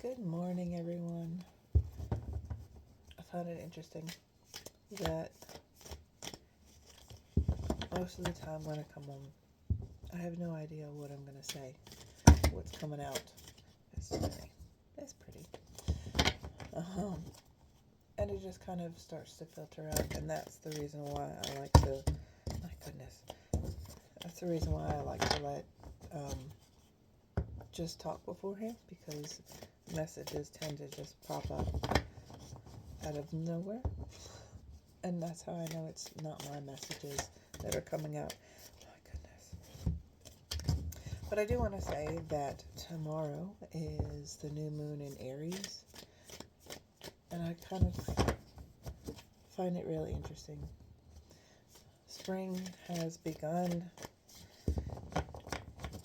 Good morning, everyone. I found it interesting that most of the time when I come home, I have no idea what I'm going to say, what's coming out. It's too many. It's pretty. Um, and it just kind of starts to filter out, and that's the reason why I like to, my goodness, that's the reason why I like to let just talk beforehand, because messages tend to just pop up out of nowhere. And that's how I know it's not my messages that are coming out. My goodness. But I do want to say that tomorrow is the new moon in Aries. And I kind of find it really interesting. Spring has begun,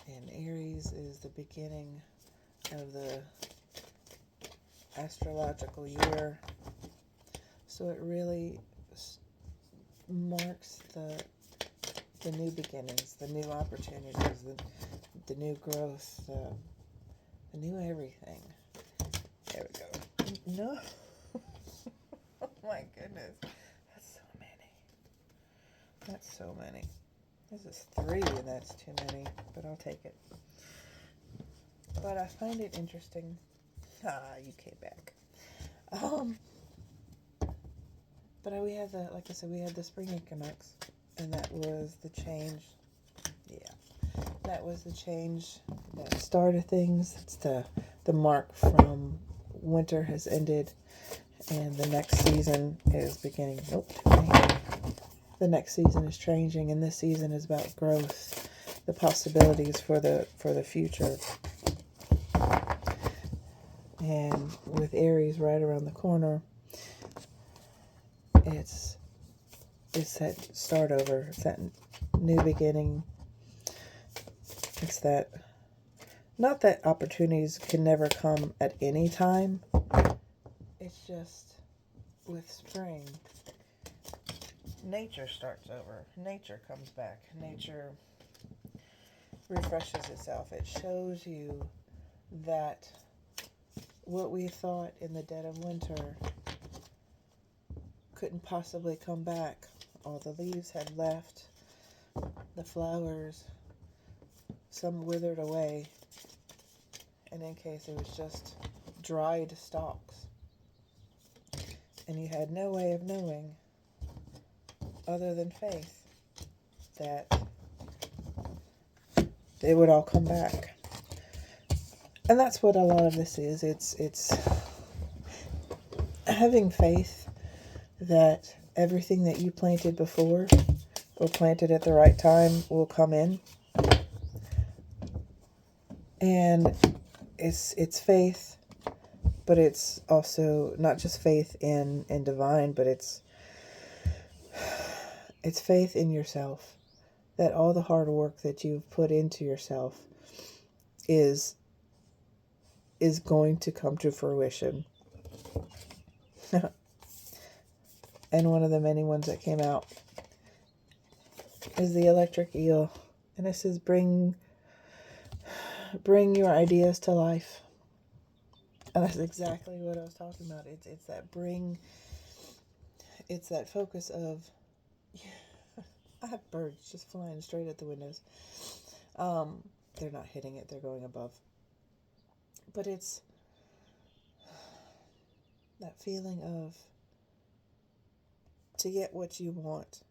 and Aries is the beginning of the astrological year. So it really marks the new beginnings, the new opportunities, the new growth, the new everything. There we go. No. Oh my goodness. That's so many. That's so many. This is 3 and that's too many, but I'll take it. But I find it interesting. You came back. But we had like I said, we had the spring equinox, and that was the change. Yeah, that was the change, that start of things. It's the mark from winter has ended, and the next season is beginning. Nope. The next season is changing, and this season is about growth, the possibilities for the future. And with Aries right around the corner, it's that start over. It's that new beginning. It's that, not that opportunities can never come at any time. It's just with spring, nature starts over. Nature comes back. Nature refreshes itself. It shows you that what we thought in the dead of winter couldn't possibly come back. All the leaves had left, the flowers, some withered away, and in case it was just dried stalks. And you had no way of knowing, other than faith, that they would all come back. And that's what a lot of this is. It's having faith that everything that you planted before, or planted at the right time, will come in. And it's faith, but it's also not just faith in divine, but it's faith in yourself, that all the hard work that you've put into yourself is going to come to fruition. And one of the many ones that came out is the electric eel, and it says bring your ideas to life. And that's exactly what I was talking about. It's that it's that focus of, I have birds just flying straight at the windows. They're not hitting it, they're going above. But it's that feeling of, to get what you want,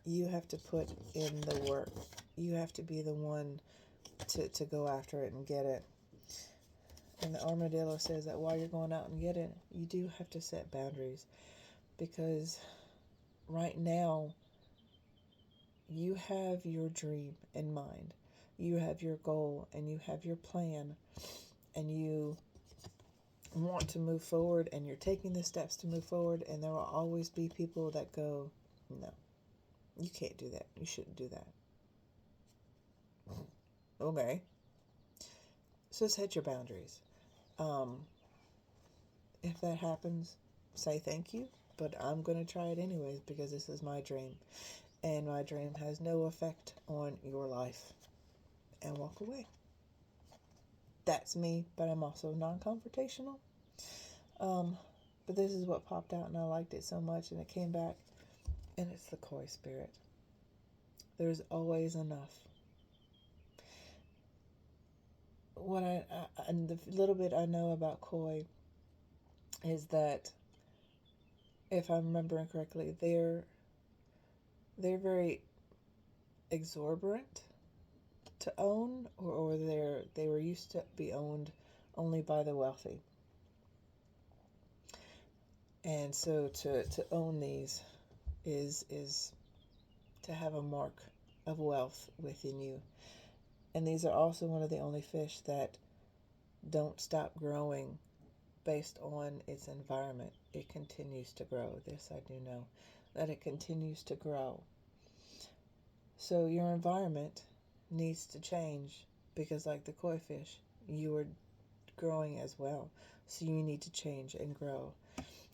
you have to put in the work. You have to be the one to go after it and get it. And the armadillo says that while you're going out and get it, you do have to set boundaries. Because right now, you have your dream in mind. You have your goal and you have your plan. And you want to move forward, and you're taking the steps to move forward. And there will always be people that go, no, you can't do that. You shouldn't do that. Okay. So set your boundaries. If that happens, say thank you, but I'm going to try it anyways, because this is my dream, and my dream has no effect on your life. And walk away. That's me, but I'm also non-confrontational. But this is what popped out, and I liked it so much, and it came back, and it's the Koi spirit. There's always enough. What and the little bit I know about Koi is that, if I'm remembering correctly, they're very exorbitant to own, or they were used to be owned only by the wealthy. And so to own these is to have a mark of wealth within you. And these are also one of the only fish that don't stop growing based on its environment. It continues to grow. This I do know, that it continues to grow. So your environment needs to change, because like the koi fish, you are growing as well. So you need to change and grow.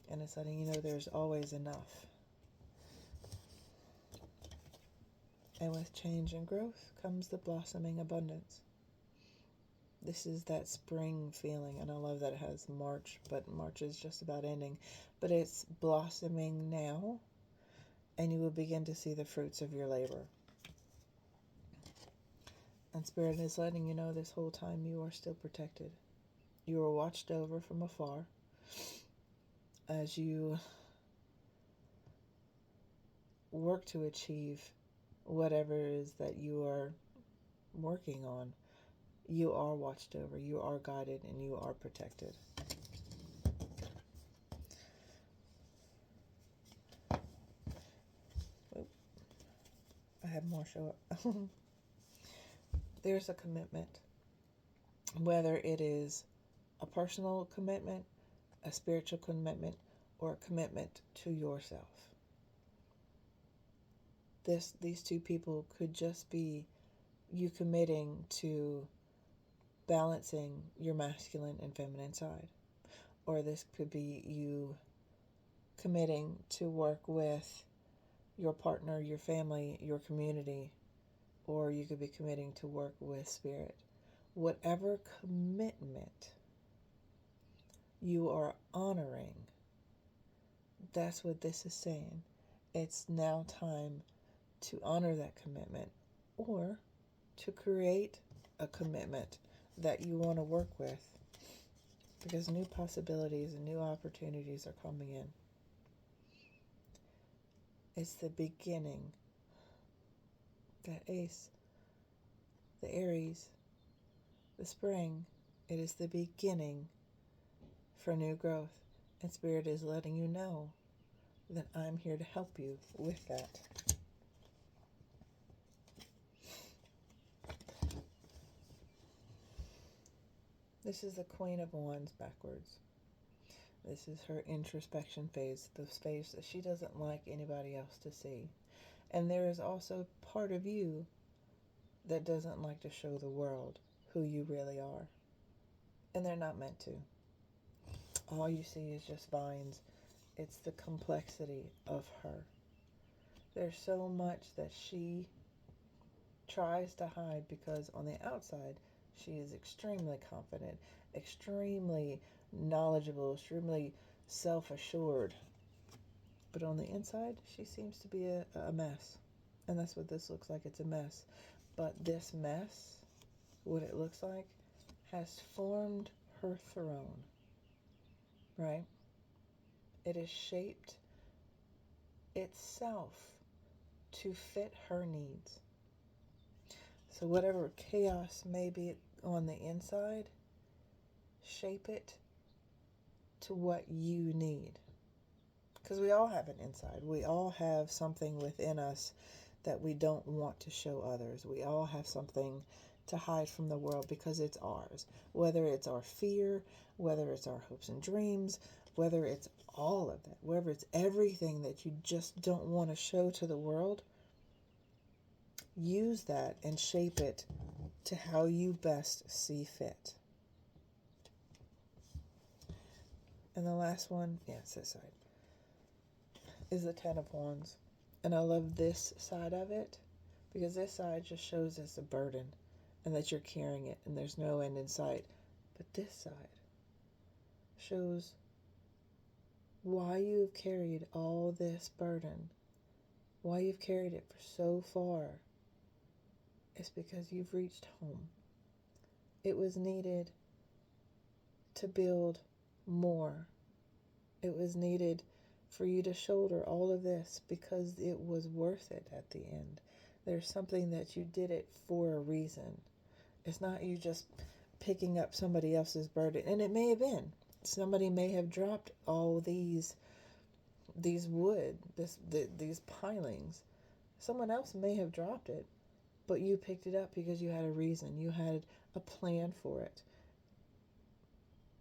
And it's letting you know there's always enough. And with change and growth comes the blossoming abundance. This is that spring feeling, and I love that it has March, but March is just about ending. But it's blossoming now, and you will begin to see the fruits of your labor. And Spirit is letting you know this whole time you are still protected. You are watched over from afar as you work to achieve whatever it is that you are working on. You are watched over, you are guided, and you are protected. Oop, I have more show up. There's a commitment, whether it is a personal commitment, a spiritual commitment, or a commitment to yourself. These two people could just be you committing to balancing your masculine and feminine side. Or this could be you committing to work with your partner, your family, your community, or you could be committing to work with Spirit. Whatever commitment you are honoring, that's what this is saying. It's now time to honor that commitment, or to create a commitment that you want to work with, because new possibilities and new opportunities are coming in. It's the beginning. That Ace, the Aries, the spring, it is the beginning for new growth. And Spirit is letting you know that I'm here to help you with that. This is the Queen of Wands backwards. This is her introspection phase, the phase that she doesn't like anybody else to see. And there is also part of you that doesn't like to show the world who you really are. And they're not meant to. All you see is just vines. It's the complexity of her. There's so much that she tries to hide, because on the outside, she is extremely confident, extremely knowledgeable, extremely self-assured. But on the inside, she seems to be a mess. And that's what this looks like. It's a mess. But this mess, what it looks like, has formed her throne. Right? It is shaped itself to fit her needs. So whatever chaos may be on the inside, shape it to what you need. Because we all have an inside. We all have something within us that we don't want to show others. We all have something to hide from the world because it's ours. Whether it's our fear, whether it's our hopes and dreams, whether it's all of that, whether it's everything that you just don't want to show to the world, use that and shape it to how you best see fit. And the last one, it's this side, is the Ten of Wands. And I love this side of it, because this side just shows us a burden and that you're carrying it and there's no end in sight. But this side shows why you've carried all this burden, why you've carried it for so far. It's because you've reached home. It was needed to build more. It was needed for you to shoulder all of this because it was worth it at the end. There's something that you did it for a reason. It's not you just picking up somebody else's burden. And it may have been. Somebody may have dropped all these wood, these pilings. Someone else may have dropped it, but you picked it up because you had a reason. You had a plan for it.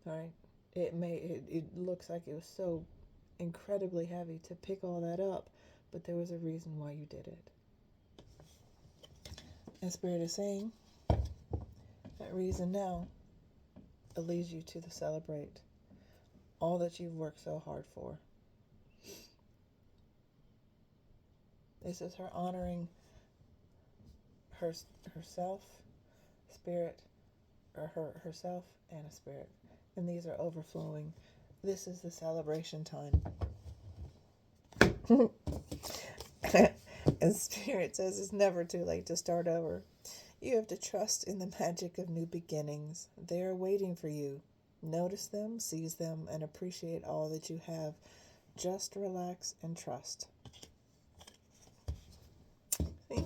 All right? It looks like it was so incredibly heavy to pick all that up, but there was a reason why you did it. And Spirit is saying that reason now leads you to the celebrate all that you've worked so hard for. This is her honoring herself, spirit, or herself and a spirit. And these are overflowing. This is the celebration time. And Spirit says it's never too late to start over. You have to trust in the magic of new beginnings. They are waiting for you. Notice them, seize them, and appreciate all that you have. Just relax and trust. See?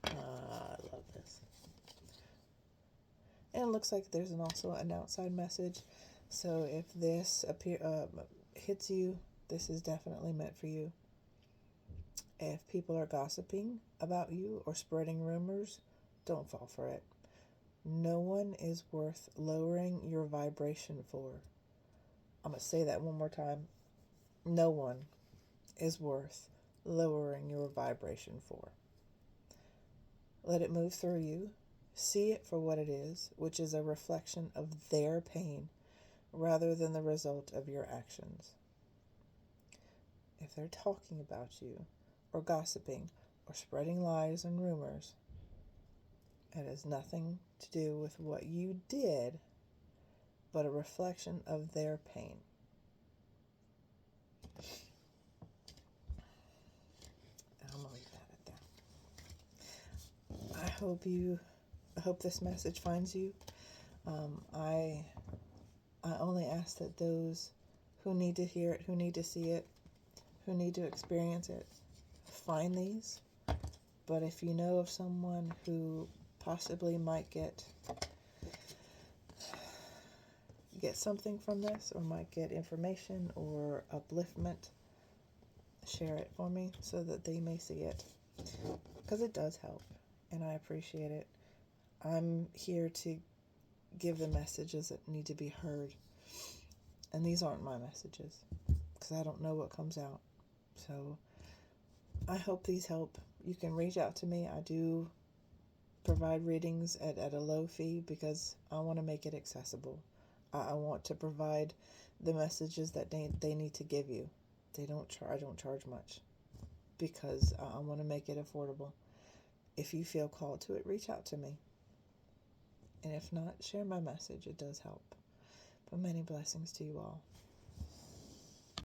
I love this. And it looks like there's also an outside message. So if this hits you, this is definitely meant for you. If people are gossiping about you or spreading rumors, don't fall for it. No one is worth lowering your vibration for. I'm going to say that one more time. No one is worth lowering your vibration for. Let it move through you. See it for what it is, which is a reflection of their pain rather than the result of your actions. If they're talking about you or gossiping or spreading lies and rumors, it has nothing to do with what you did, but a reflection of their pain. I'm gonna leave that at that. I hope this message finds you. I only ask that those who need to hear it, who need to see it, who need to experience it, find these. But if you know of someone who possibly might get something from this, or might get information or upliftment, share it for me so that they may see it, because it does help and I appreciate it. I'm here to give the messages that need to be heard, and these aren't my messages because I don't know what comes out. So I hope these help. You can reach out to me. I do provide readings at a low fee because I want to make it accessible. I want to provide the messages that they need to give you. I don't charge much because I want to make it affordable. If you feel called to it, reach out to me. And if not, share my message. It does help. But many blessings to you all.